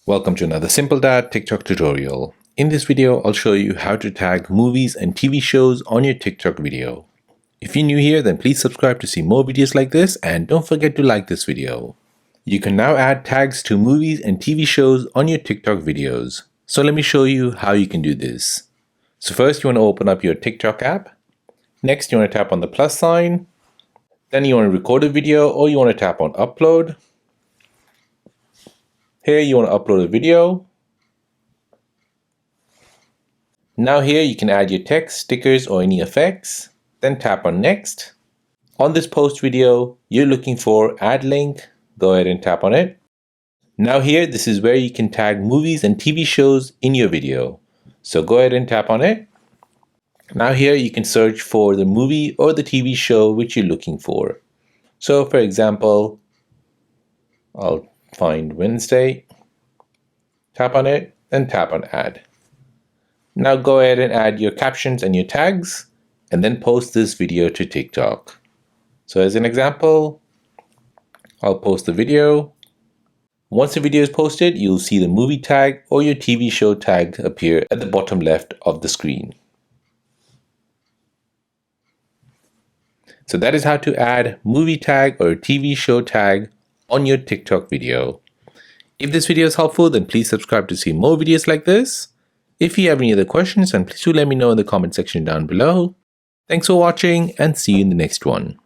Welcome to another Simple Dad TikTok tutorial. In this video, I'll show you how to tag movies and TV shows on your TikTok video. If you're new here, then please subscribe to see more videos like this and don't forget to like this video. You can now add tags to movies and TV shows on your TikTok videos. So let me show you how you can do this. So first you want to open up your TikTok app. Next you want to tap on the plus sign. Then you want to record a video or you want to tap on upload. Here you want to upload a video. Now here you can add your text, stickers or any effects. Then tap on next. On this post video, you're looking for add link. Go ahead and tap on it. Now here, this is where you can tag movies and TV shows in your video. So go ahead and tap on it. Now here you can search for the movie or the TV show which you're looking for. So for example, I'll find Wednesday, tap on it, and tap on add. Now go ahead and add your captions and your tags, and then post this video to TikTok. So as an example, I'll post the video. Once the video is posted, you'll see the movie tag or your TV show tag appear at the bottom left of the screen. So that is how to add movie tag or TV show tag on your TikTok video. If this video is helpful, then please subscribe to see more videos like this. If you have any other questions, then please do let me know in the comment section down below. Thanks for watching and see you in the next one.